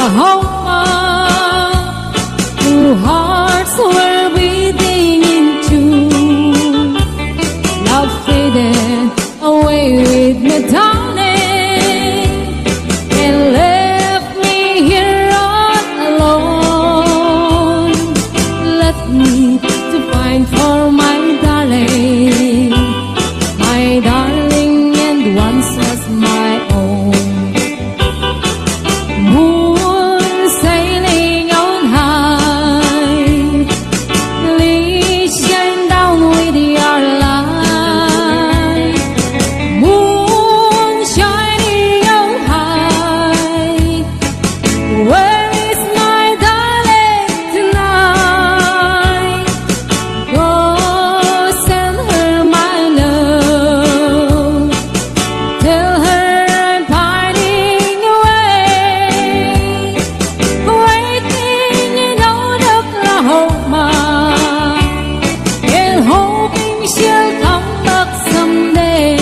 Oklahoma. Two hearts were beating in tune. Love faded away with me, darling, and left me here all alone. Left me to find for my darling, and once was my own. Moon sailing on high, please shine down with your light. Moon shining on high, where is my darling tonight? Go send her my love, tell her I'm pining away, waiting in old Oklahoma, and hoping she'll come back someday.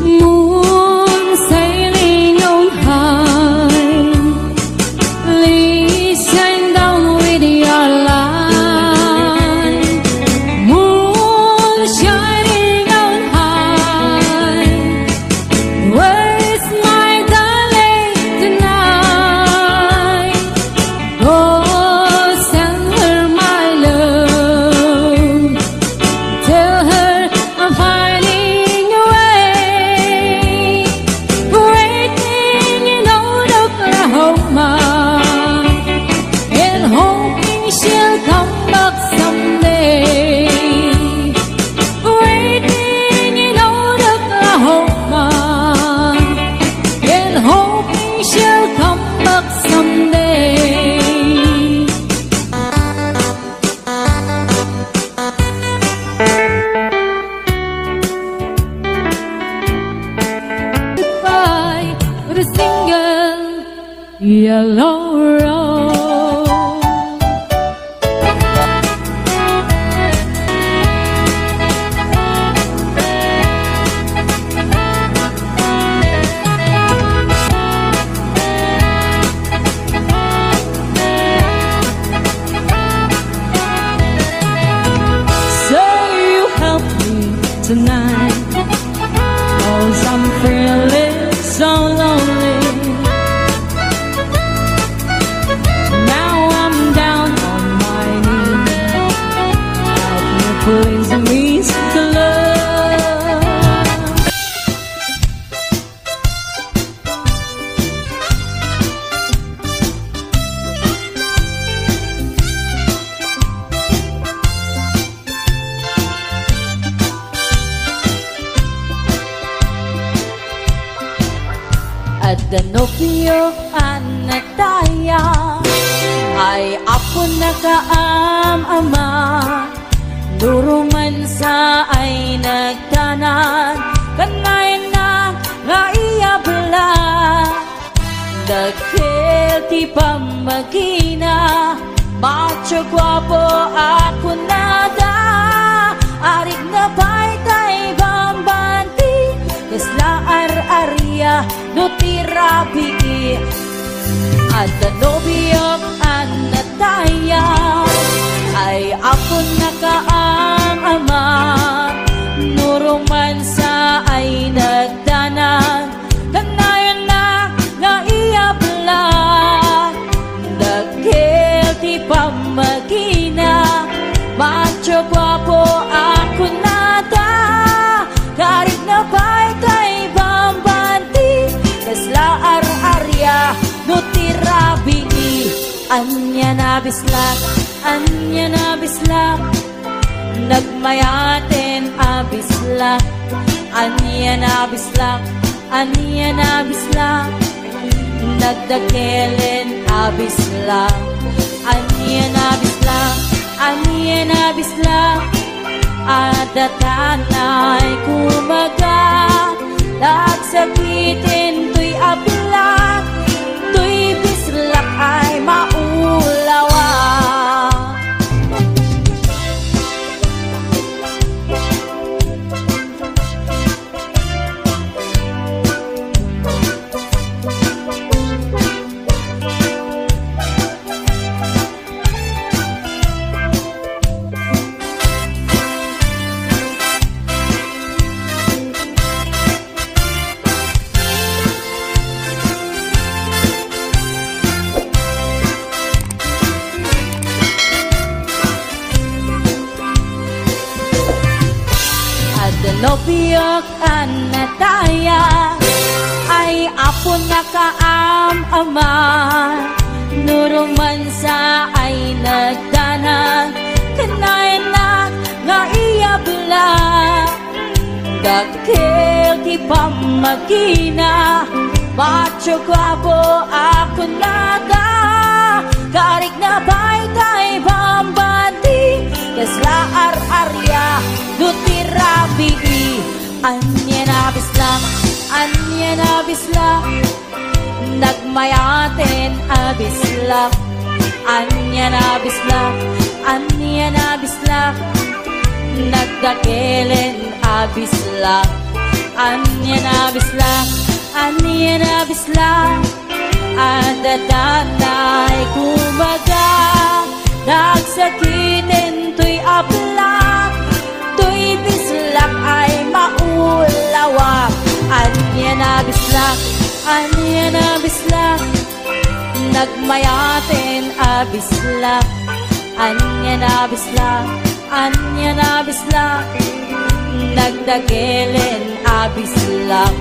Moon sailing on high, please shine down with your light. Moon shining on high, where is my darling tonight? Go send her my love, tell her I'm finding away, waiting in old Oklahoma, and hoping she'll come back someday. Waiting in old Oklahoma, and hoping she'll come back someday. Goodbye with a single yellow rose. So you help me tonight, 'cause I'm feeling so lonely. Now I'm down on my knees, help me please me to love. At Danubyo anataya ay apo nakaam-ama, duruman sa ay nagtanan, kanay na nga iyabla, dagkil ti pamagina, macho guwapo ako nada, arik na pa'y tay bambanti, isla ar-arya no tirabi. At Danubyo anataya ay ako nakaam-ama, nuruman sa ay nagdanan, kanayon na nga iyabla, dagkil ti pamagina, macho guwapo ako nada, karig na pa'y tay bambanti, kasla ar-arya no tirabi. anya na bislak, anya na bislak, nagmayaten abislak, anya na bislak, anya na bislak, nagdakelen abislak, anya na bislak, anya na bislak, adatanay kumaga, nagsakitin tuy ablak, tuy bislak ay maulawa. Lopiyok anataya ay apon na kaam-ama, nuruman sa ay nagdana, kanayan na nga iyabla, dakil ti pamagina, macho guwapo ako nada, karik na bay kay bambandi, kasla ar-arya, dutirabi, anya na bislak, anya na bislak, nagmayaten abislak, anya na bislak, anya na bislak, nagdakelen abislak, anya na bislak, anya na bislak, adadanay kumaga, nagsakitin tuy ablak, tuy bislak ay maulawa, anya na bislak, anya na bislak, nagmayaten abislak, anya na bislak, anya na bislak, nagdakelen abislak,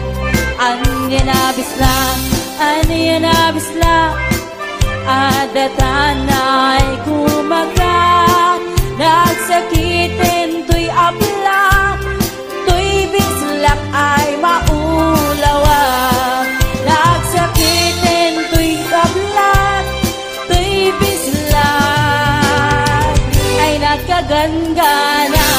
anya na bislak, anya na bislak, adatanay kumaga, nagsakitin tuy ablak, tuy bislak ay maulawa, nagsakitin tuy ablak, tuy bislak ay nagkagangana.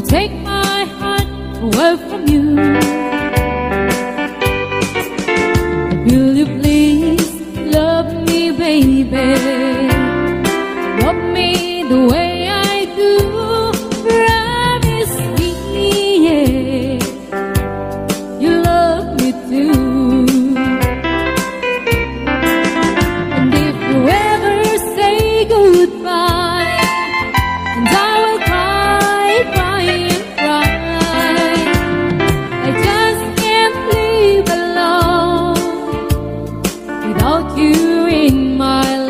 Take my heart away from you. Will you please love me, baby? Love me the way I do. Promise me, yeah, you love me too. And if you ever say goodbye, and I will cry, cry and cry, I just can't live alone without you in my life.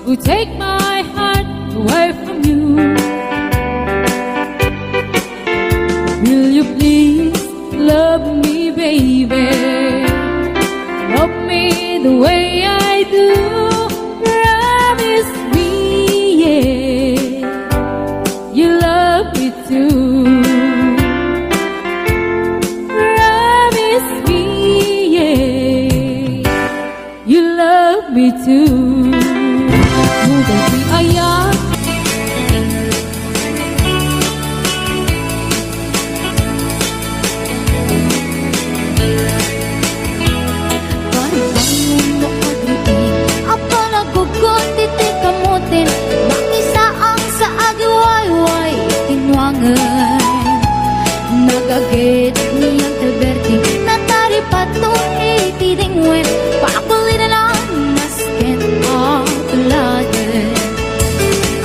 Who take my heart away from you? Will you please Sudah di ayat Nagagit niyang Alberti Natari patong itidingwen Pakuli na lang nasken akuladen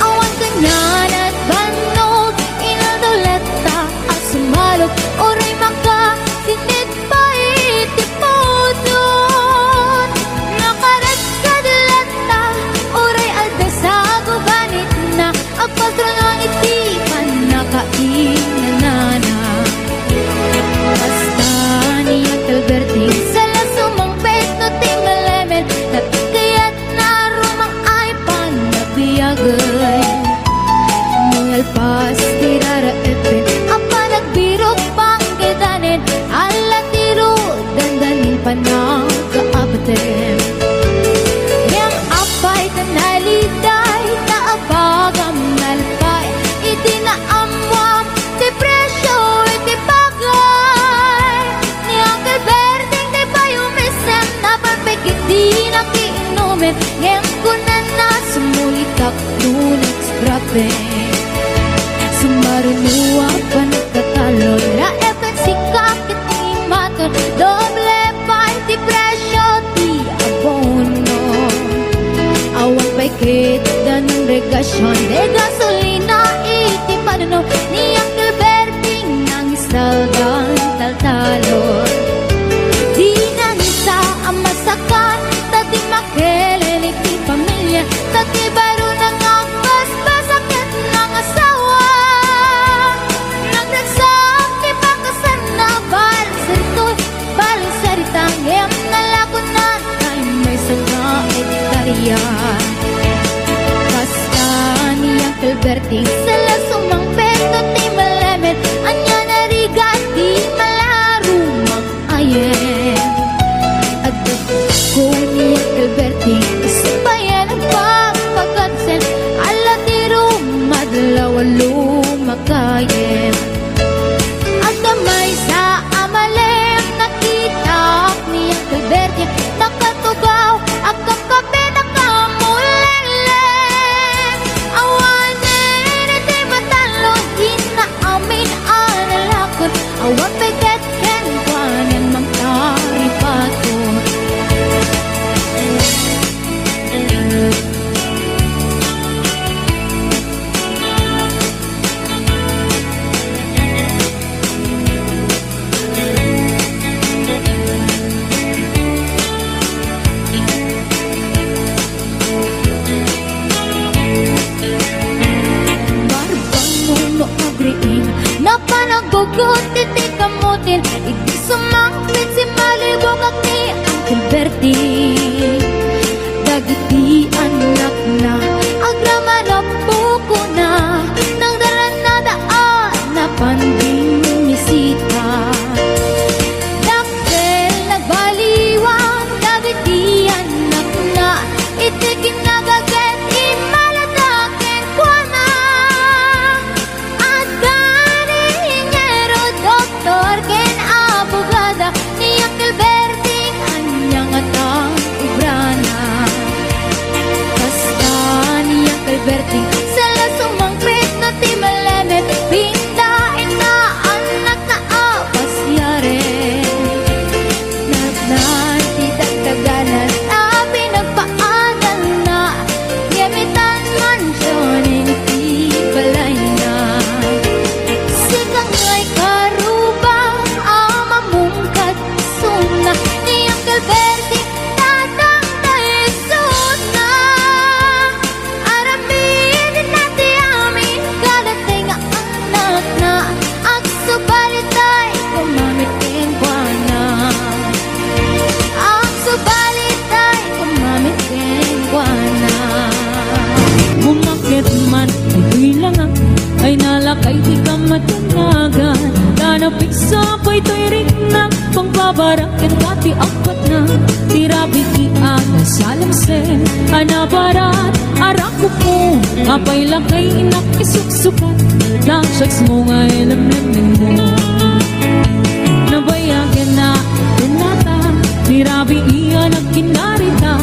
Awan kanyan at banog Inadoleta at sumalog Oray maka sinit pa itipodon Nakarat kadalata Oray aldasago ganit na Agpasra nga itipan Nakainanana Alberti sala sumang pet no timalemen tapi kayat na rumang ay panabiyagay Mungal pas tirara epen apa nagbirok pang kedanen ala tiro dandanin panagkaabaten yang apay tanaliday naapagam nalpay itinaamwam depresyo Di nakiinumin ngayon ko na nasumulitak lunat sprabe Sumarunuwa pa nagkatalon Raepen si kakit ni maton Doble pa di presyo di abono Awang pa'y kita ng regasyon De gasolina iti panuno Ni Uncle Berting nang istaldan taltalon Di nang isa ang masakan Tati makelen iti pamilya Tati baro nang ang basbasakit ng asawa Nagdagsak di pakasan na balsaritang Em nalakunan ay may sanga editarya Basta ni Uncle Berting Sala sumang peto ti malamet Anya nariga di malarumang ayen Kung ni Uncle Berting Isabayan ang pagpagkansen Ala tiro madlaw lumakayen At damay sa amalem Nakita ni Uncle Berting Nakatugaw at kakape nakamulelen Awanin iti matalo Di na amin analakot Awan peget ken kwanen mang taripaton Napanagugot iti kamutin Iti sumangpit si malibog ak ni Uncle Berting Dagiti anak na Agrama na buko na Nang daran na daan Na panding misita Dakkel nagbaliwan Dagiti anak na Iti kinagaget Imaladaken kwa na At ganingero doktor Ken abogada Ni Uncle Berting Anyang atang ibrana Basta ni Uncle Berting Sala sumangkrit na timalemet Pindain na anak na apasyaren Nagnan ti dagdaganan Na pinagpaadan na Gamitan mansyonin iti balay na Sikang ngay karuba Amamungkat suna Ni Uncle Berting Tatang taisot na Aramin nati amin Kadating anak na Ang subalitay Kumamitin kwa na Ang subalitay Kumamitin kwa na Bumakit man ay bilangan Ay nalakay di ka matanagan Nanapik sa apoy to'y rinag Pangbabarak at kati apat na Tirabi ki aga salamsen Anabarat arako po, apay lakay inakisuksukan, nasaks mo nga ilamnamin mo. Nabayagan na tinata, nirabi iya nagkinarita,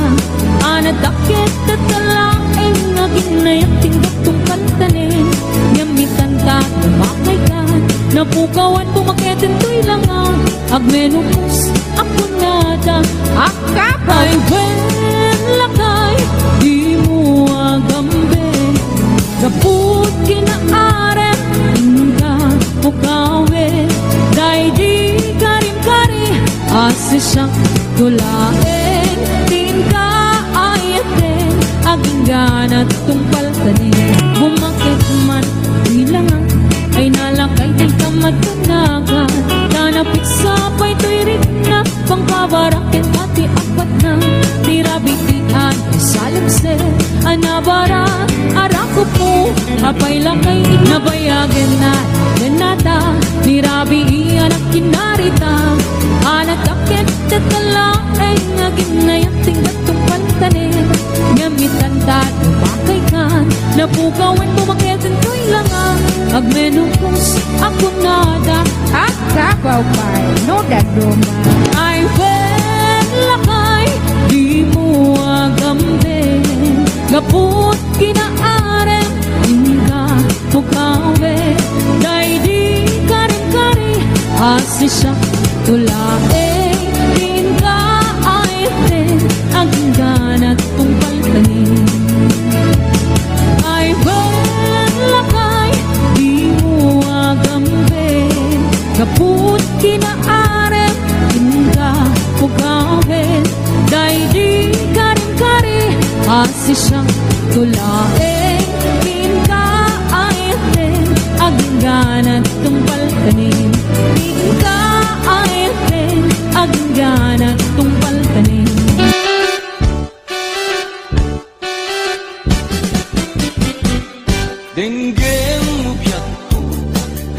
anadakit at talaeng naginayak tingkat kong kantanin, yamitan ta, tumakay ka, napukawan pumaketin to'y langang, agmenupos, ako nada, akapay, wen lakay, di mo agambe, kaput kinaarem, inga pukawe, day di karim-kari, asa siyang tulain, tingka ayatin, aging ganat tungpal tanin, bumakit man, bilangan, ay nalakay di ka matunagan, nanapit sa pa'y to'y rin na, pangkabarakin ati apat na, tirabitian, salamse, anabara, arako po, apay lakay nabayagan na, ganata, nirabi iyan ang kinarita, anagakit at talaeng naginayang tingkat kong pantanin, ngamitan ta, tumakay kan, napukawan pumaketin ko'y langang, agmenupos, ako nada, Akabaw pa'y no daduma. ay wen lakay, di mo agambe, kaput kinaarem, inga pukawe, day di karim-kari, asi siya tulae, inga ayatin, aging ganat kong paltanin. Ay wen lakay, di mo agambe, kaput kinaarem, inga pugawin, day di karim-kari, asi siyang tulae, inga ayatin, aging ganat tong paltanin, inga ayatin, aging ganat tong paltanin. Denggeng mubyatu,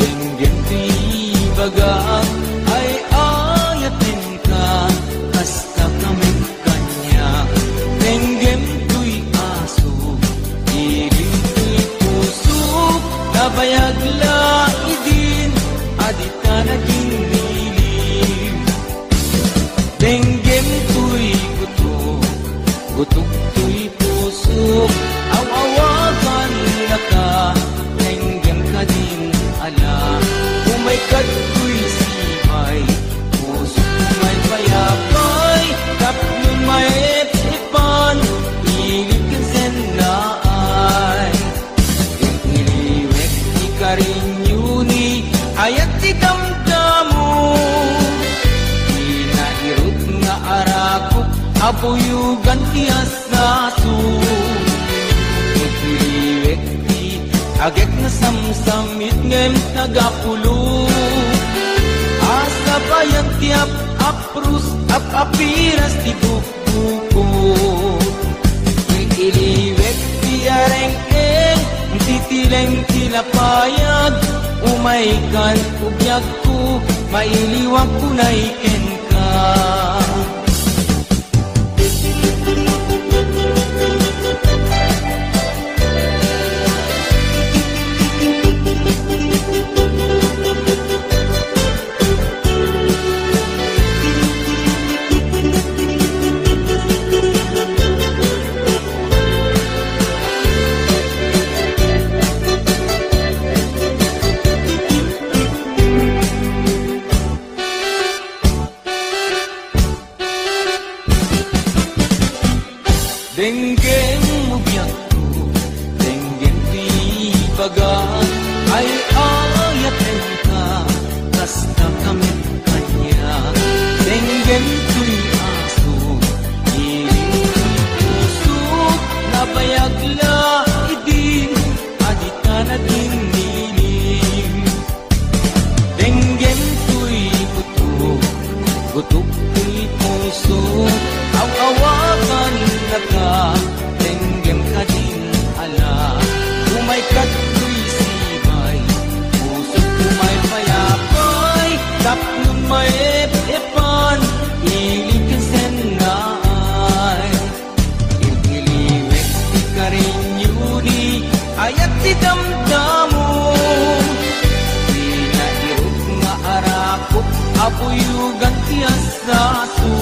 denggeng tibaga, ay ayatin ka, kasta kami kanya. Denggeng tuy aso, iring tuy puso, nabayagla idin, adita naging nilim. Denggeng tuy gutok, gutok tuy puso, awawagan na ka, tenggem ka din ala, umay kato'y simay, puso may payapay, kapnong may ipan, ilig ka sennaay. Yung iliwek ni Karinyuni, ayat si damdamo, inairot nga arakot, abuyugan ti asaso. Iliwek ti agek na samsamit ngem nagapulo, asa bayan ti aprus apiras ti bukuko. Iliwek ti areng-eng, titileng tilapayag, umaykan ugyag ko, mailiwag ko na iken ka. Denggeng mubyatu, denggeng tibaga, ay ayatin ka, kasta kami kanya. Denggeng tuy aso, iring puso, nabayagla idin, adita naging nilim. Denggeng tuy gutok, gutok tuy puso, awawagan na ka, tenggem ka din ala, umay kato'y ti damdamo di nairot nga arako apuyugan ti asaso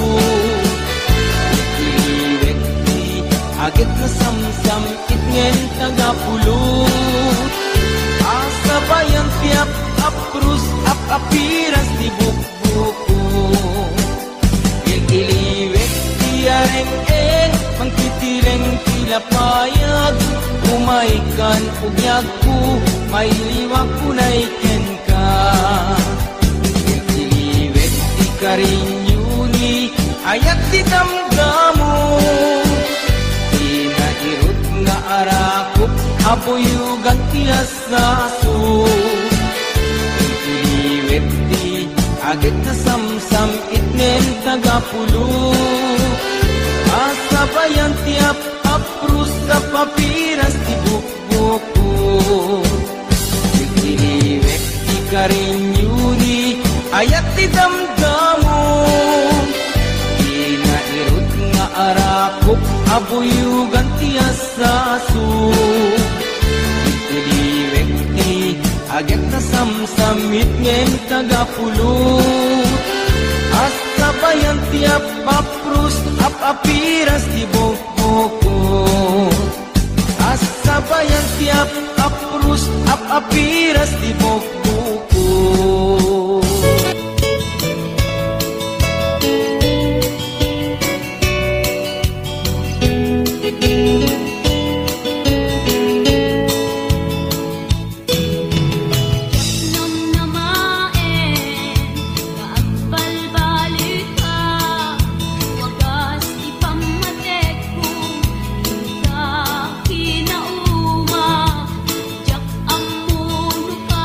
iliwek ti agit na samsam itngen tagapulot asabayan ti aprus apiras ti bukbuko iliwek ti areng-eng mangkitireng tilapayag umaikan ugyag ko may liwag kunaiken ka iliwek ti karinyuni ayat ti damdamo di nairot nga arakop apuyugan ti asaso iliwek ti agit na samsam itnen tagapulo asabayan ti aprus sa papiras ti bukbuko iliwek ti karinyuni ayat ti damdamo di nairot nga arakop abuyugan ti asaso iliwek ti agit na samsamit ngem tagapulot asabayan ti aprus apiras ti bukbuko asabayan ti aprus apiras ti bukbuko Kinauma, jak ang mundo ka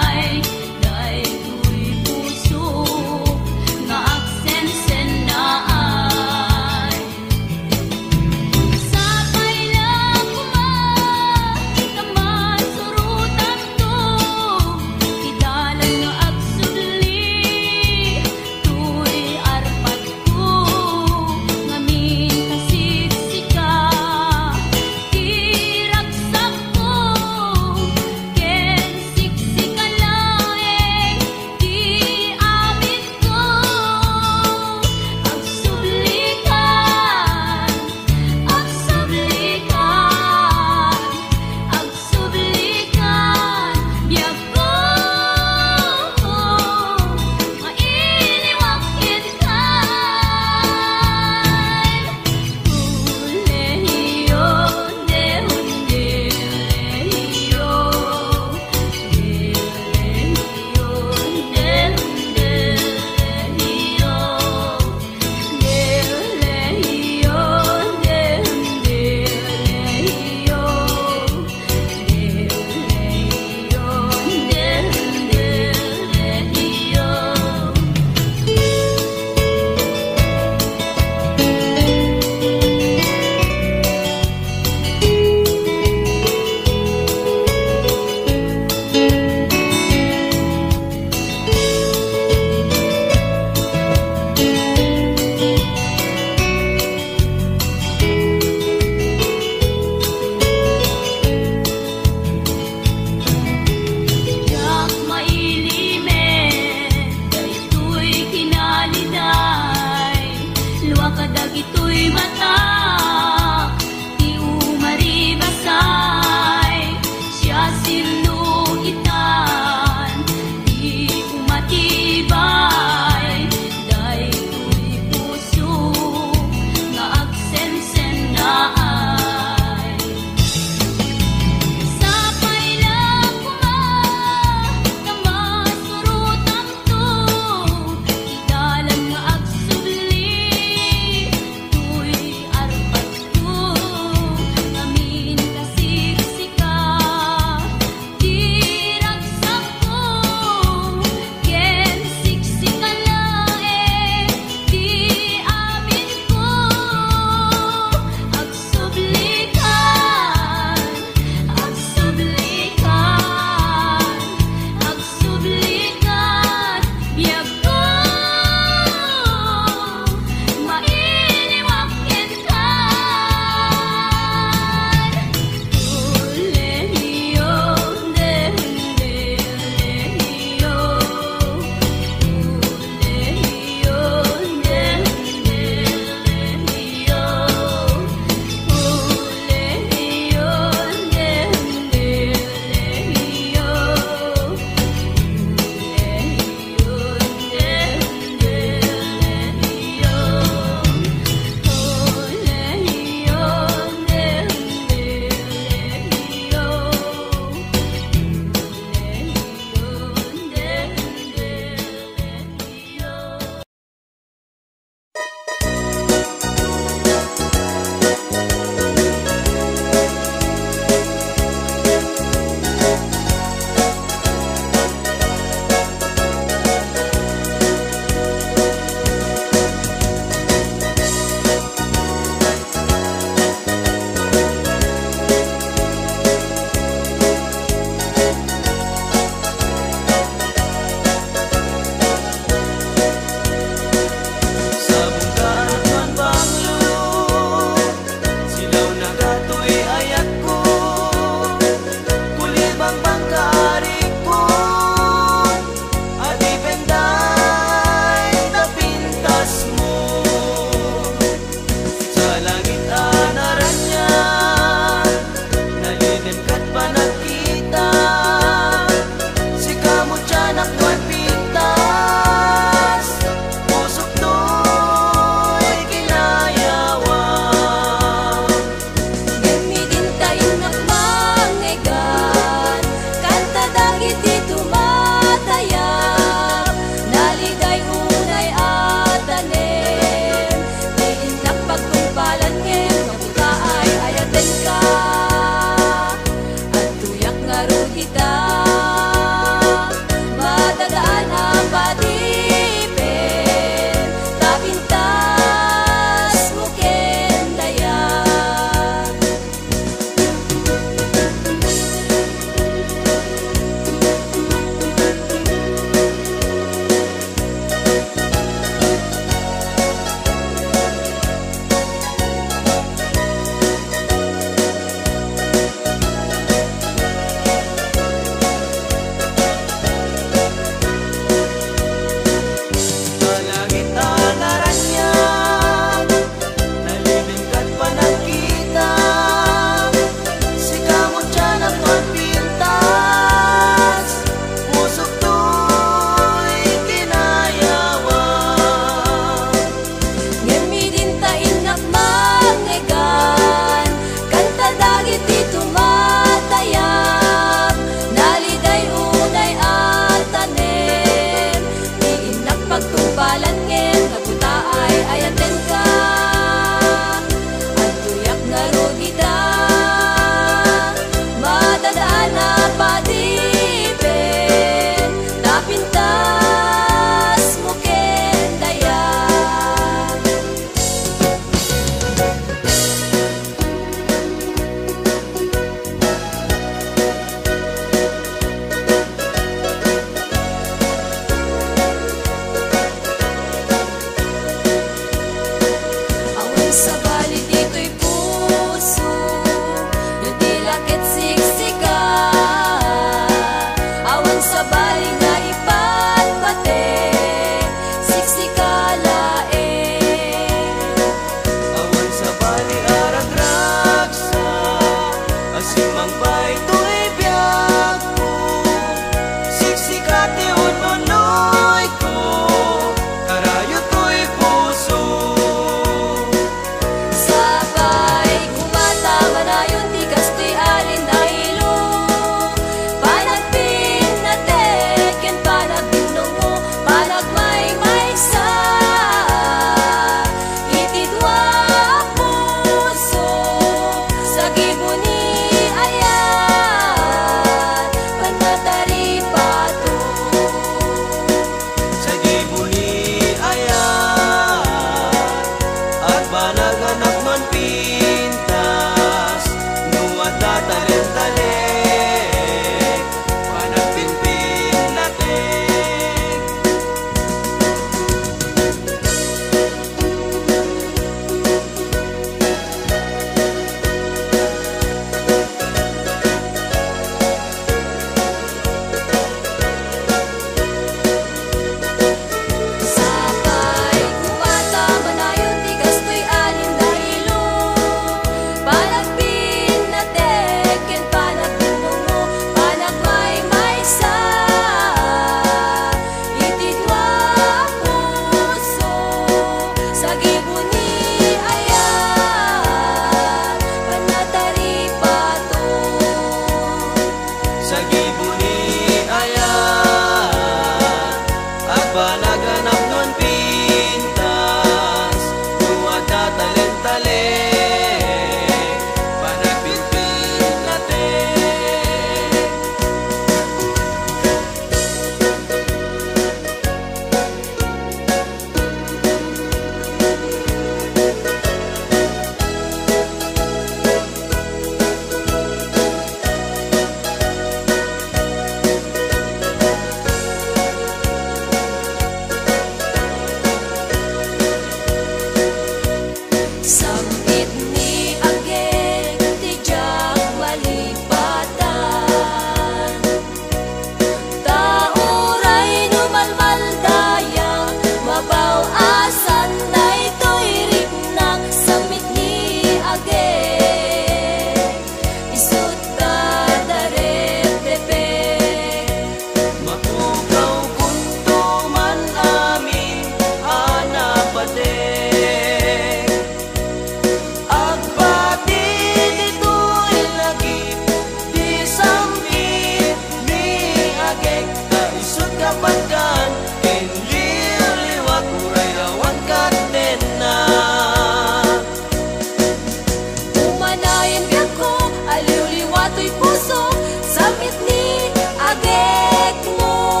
Umanayan biyak ko, aliw-liwato'y puso, samit ni agek mo.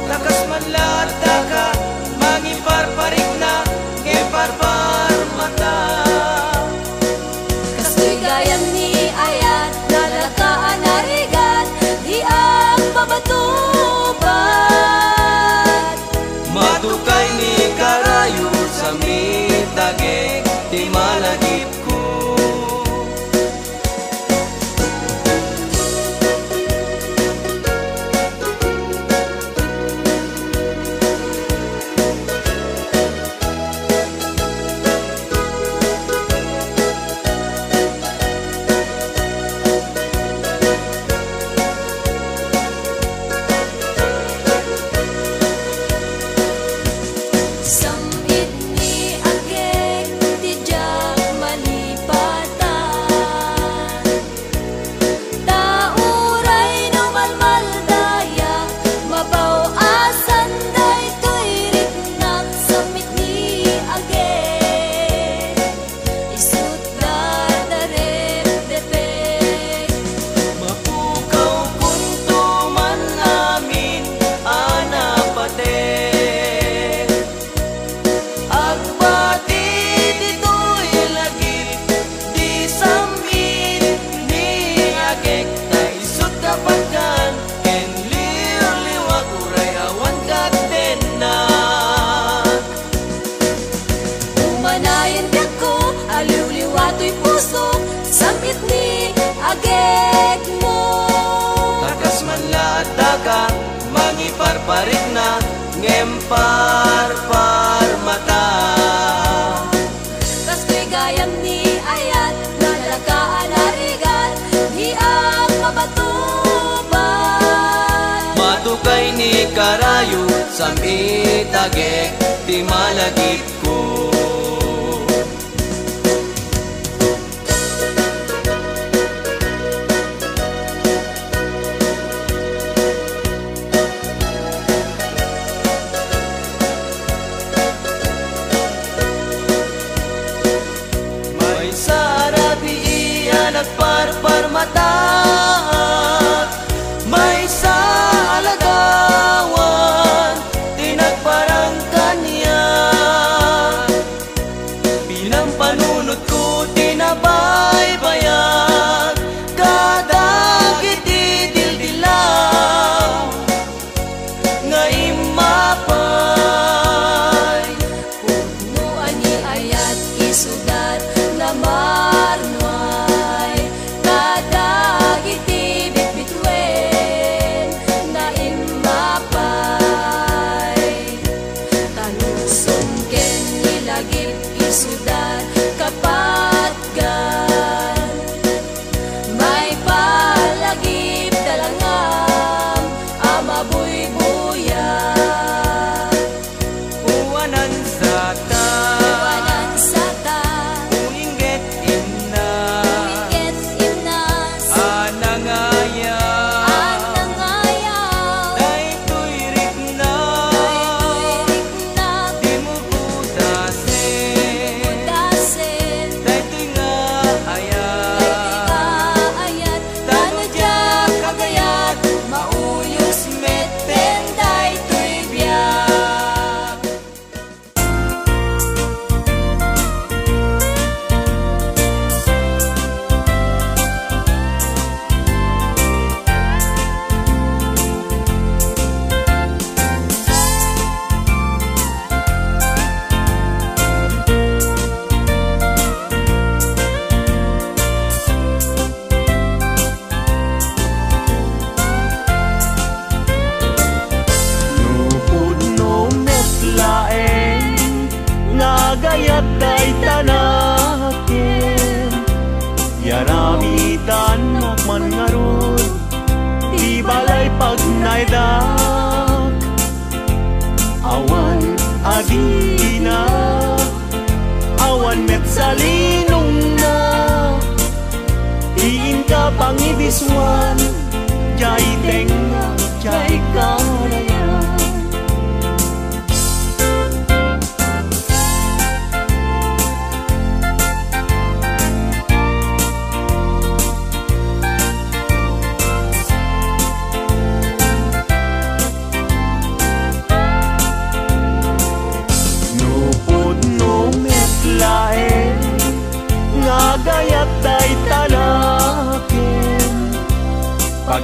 Takas man lata ka, mangiparparik na, ngeparpar mata. Kastoy gayam ni ayat, nalakaan narigat, di ang babatubat. Matukay ni karayo sa mitagek, di malagip ko. Samit ni agek, di jak malipatan. Tauray no malmaldaya, mabaw asan daytoy riknak. Samit ni agek, isut dadarep depek. Mapukaw kung tuman namin, anapate. Agbati dito'y lagip, di samit ni agek, taisot kapagkan, ken liw-liwag uray awan katenak. Umanayan biyak ko, aliw-liwato'y puso, samit ni agek mo. Takas man lata ka, mangiparparik na, ngemparpar mata. Kastoy gayam ni ayat, nalakaan narigat, di ang mabatubat. Matukay ni karayo sa mitagek, di malagip ko. May sarabi iyan at parpar mata, may sa alagawan, tinagparang kanya. Bilang panunod ko, tinabaybayan, kadagit didildilaw, ngay mapay. Puno ani ayat isudat na marnuay, kadagiti bitbitwen na imapay. Tanusong ken nilagip isudat kapatgan, may palagip talangam amabuy-buya. Uwanan sa ta, Wanan sata, uinggit imna, iket imnas, anangaya, anangayaw, daytoy rikna, daytoy riknak, di mo budasin, dasen, daytoy nga ayat. daytoy kaayat, tanadyak kagayat, mauyos meten daytoy biyak. Nupod no metlaeng, nagayat day tanakin, yaramitan nakman ngarod, ibalay pag naidak, awan adina, awan met salinong na, iin ka pangibiswan, jay tenga, jay karayan.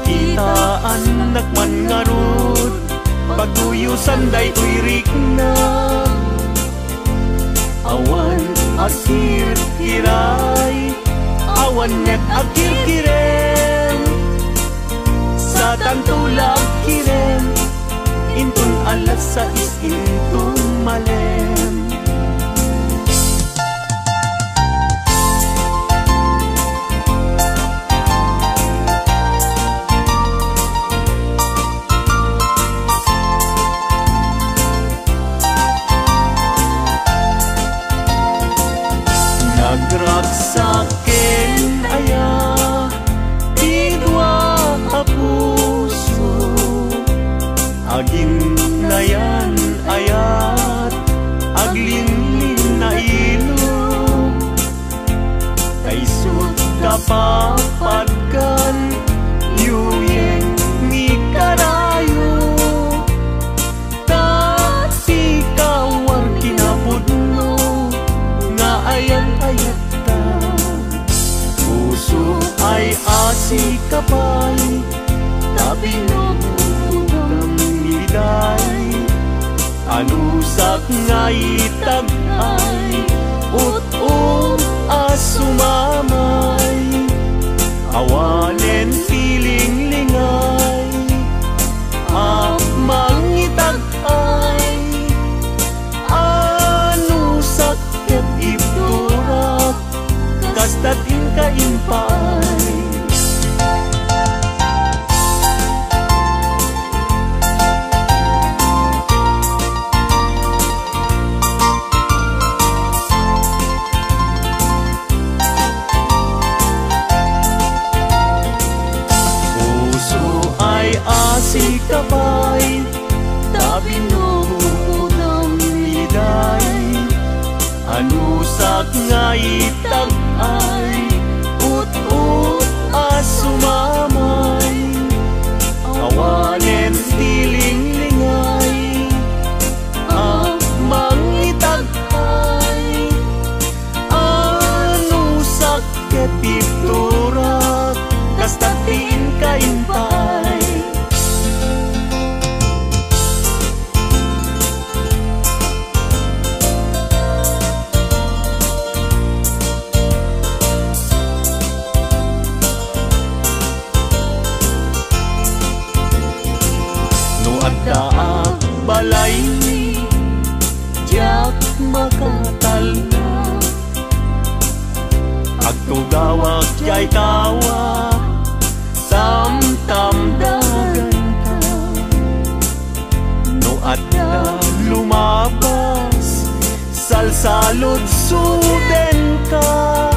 Nakitaan nakman nga rod, pagtuyusan day uyrik na. Awan akir-kiray, awan net akir-kirem, sa tantulag kirem, intun alas sa intun malem. Nagragsaken aya, idwa a puso, agin na yan ayat, aglinlin na ilog, kaisod kapapagkan, yuyeng ni karayo, tati kawar kinapudno, nga ayan-ayat ta. Puso ay asikapay, tabinong niday, anusak nga itagay, ut-ut asumamay, awanen piling-lingay, mangitagay, anusak ket ibturak, kastatin kaimpay. Asikapay, tabinong liday, anusak nga itagay, ut-ut asumamay, awanen tiling-lingay, mangitagay, anusak ket ibturak, kastatin kaimpay. Daag balay ni Jack makatalna, agtugawag jay tawa, tamtamdagan ka. No adda lumabas, salsalod suden ka,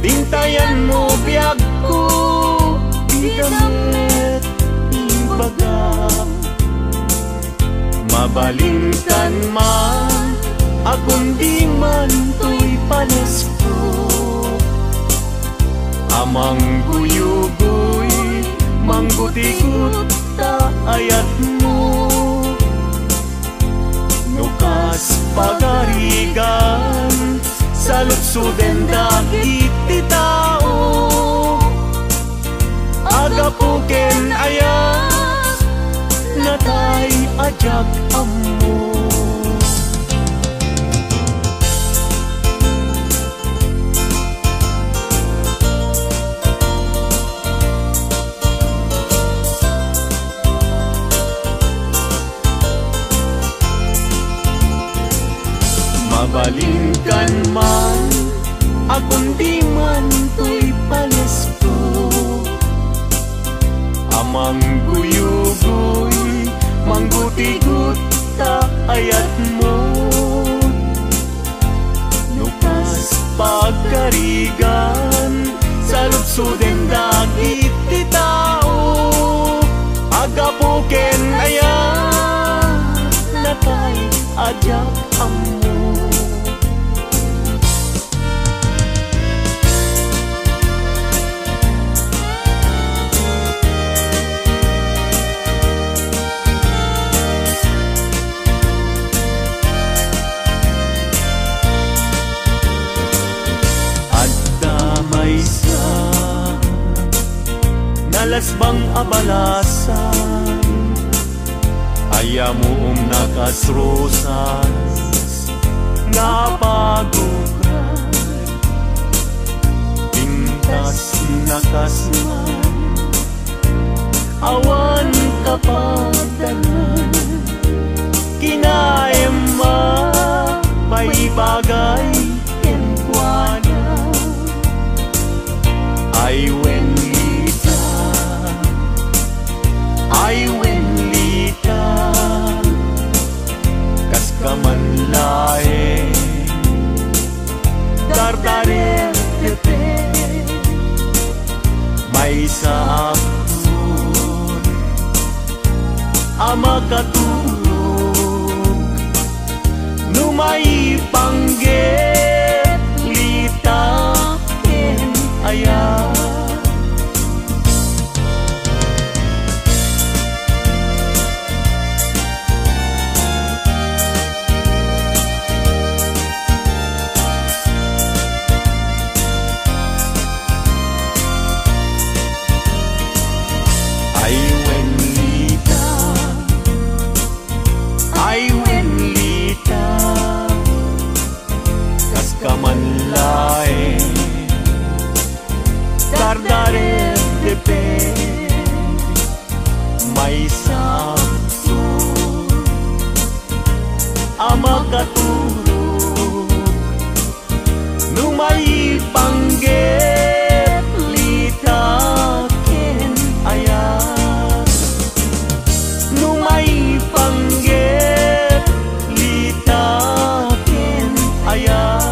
tintayan mo biyag ko, bigamit baga. Mabalingkan man, akong di man to'y panesko, amang guyugoy, manggutikot ta ayat mo, nukas pagarigan, sa lutsuden dagiti tao, agapuken ayat, natay ajak ammo. Mabalingkan man, akong di man to'y panesko, amang guyugoy, mangguti-gut ta ayat mo, nukas pagkarigan, sa lutsuden dagiti tao, agapuken ayat, natay ajak ammo. Dalas bang abalasan Aya mo nakasrosas Napagukran Pintas nakasman Awan kapagdalan Kinaema may bagay kenkwana Ay wenlita Ay wenlita Kas kamanlae Dardare tepe May saapun Ama katulog Numay panggit Litakin ayah Kamanlae Dardare tepe May sabtun Ama katulog Numay panggit Litakin ayat Numay panggit Litakin ayat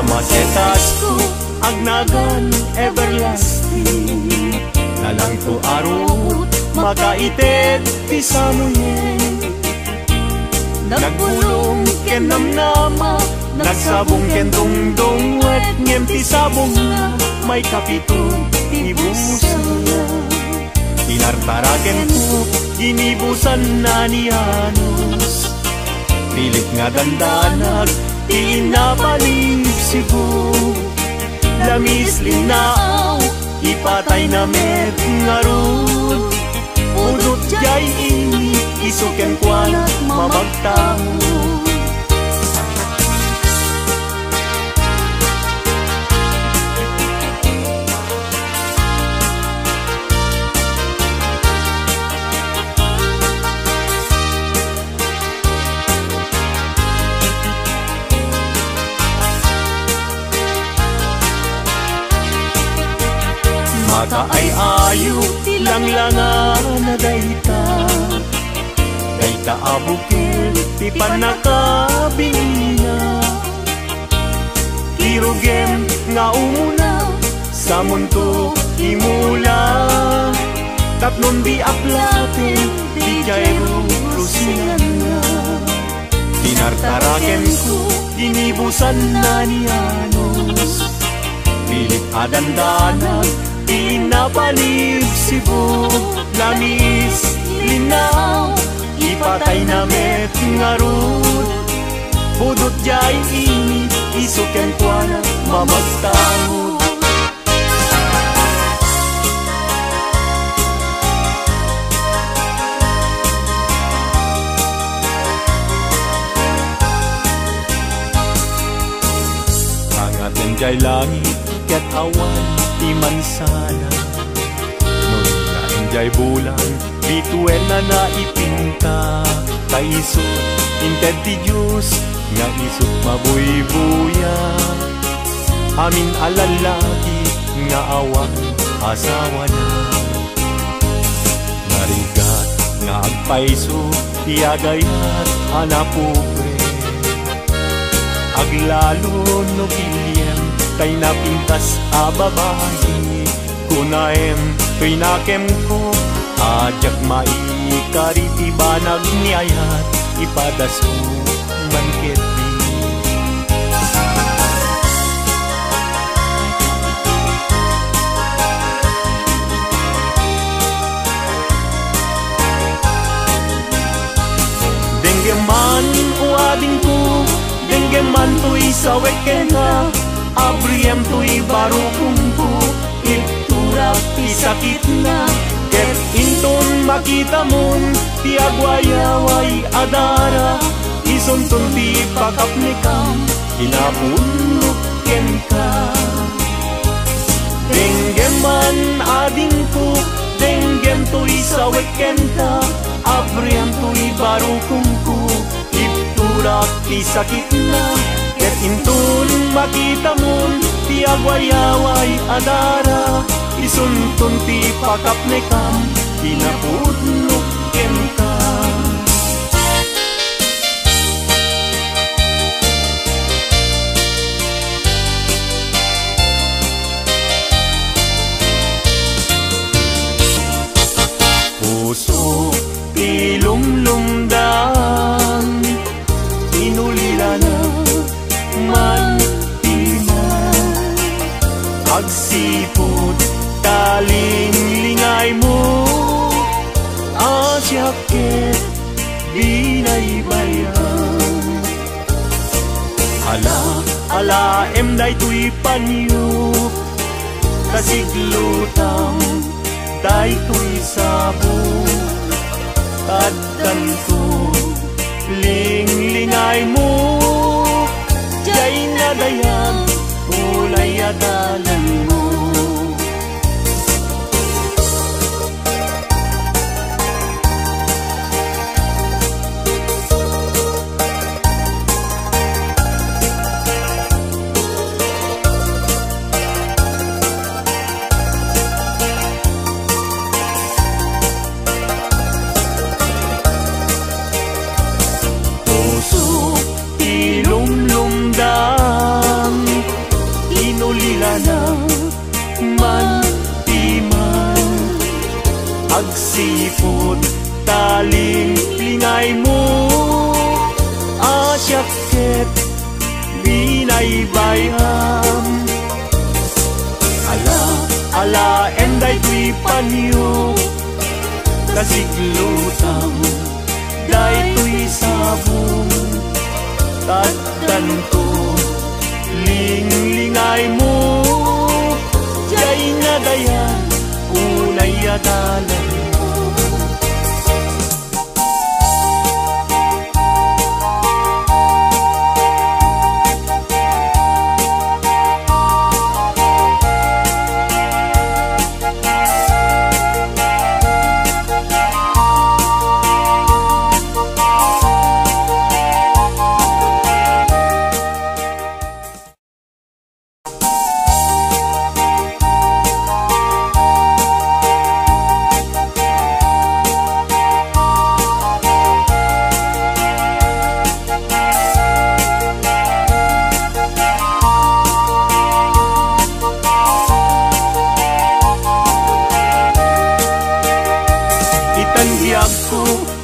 Masetas ko agnagan everlasting Nalang to arot makaitet ti samuyen Nagbulong ken namnama Nagsabong ken dongdong wet ngem ti sabong na May kapito ti busan Tinartaraken ko ginibusan na ni Anos Pilit nga dandanag Inabalib sibo Lamis linaaw Ipatay na met ngarod Udot jay ini Isuken kwalat mamagtao Maka ay ayo tilanglangan na dayta Dayta abukil ti panakabingina Kirugem nga umuna sa munto imula Tapnon di aplatin di jayro rusinan na Tinartaraken ko inibusan na ni Anos Pilit adandanag Inabalib sibo Lamis linaw Ipatay na met ngarud Budot jay ini Isuken kwa na mamagtahod Ang atin jay langit ket awan ti mansana. Nun nga enjay bulan bituen na naipinta kaisot inted ti Diyos nga isot mabuybuya. Amin alalaki nga awan asawa na. Narigat nga agpaiso tiagayat hanapupre. Aglalo no piliem kay napintas a babae. Kunaem kay nakem ko ajak maikariti banag niayat ipadaso manket. Denggeman uading ko, denggeman to'y sawek na, abriem to'y barukong ko, iturak isakit na, ket inton makita mon, ti agwayaway adara, isunton ti pakapnikam, inapunok ken ka. Denggeman ading ko, denggem to'y sawek ka, abriem to'y barukong ko, iturak isakit na, ket inton makita mon, ti agwayaway adara, isunton ti pakapnekam, inapudnok ken ka. Puso ilumlumdang inulila na mantiman. Agsipod talinglingay mo asyaket binaybayan. Ala emday tuy panyo kasiglutang day tuy sabong at ganto linglingay mo jay nadayang ulay adalan mo. Agsipod talinglingay mo asyaket binaybayam. Ala enday tuy panyo kasiglutang day tuy sabong tagtanto linglingay mo jay nadayan ulay adalan.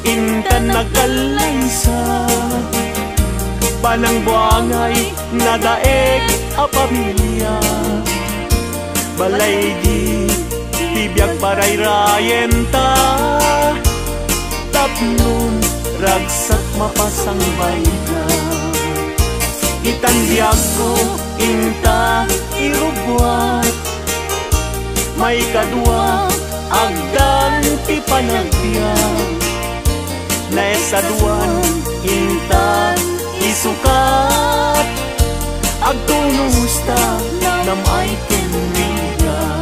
Intan nagkalaysa panang buangay nadaeg a pamilya balay di tibiyag parayrayen ta tapnon ragsak mapasang bayda. Itandiag ko inta irubwat may kadwa agdan ti panagbiag naisaduan inta isukat agtunusta na ay kenrigan.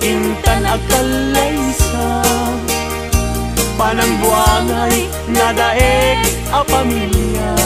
Intan akalaysa panang buangay nadaig a pamilya.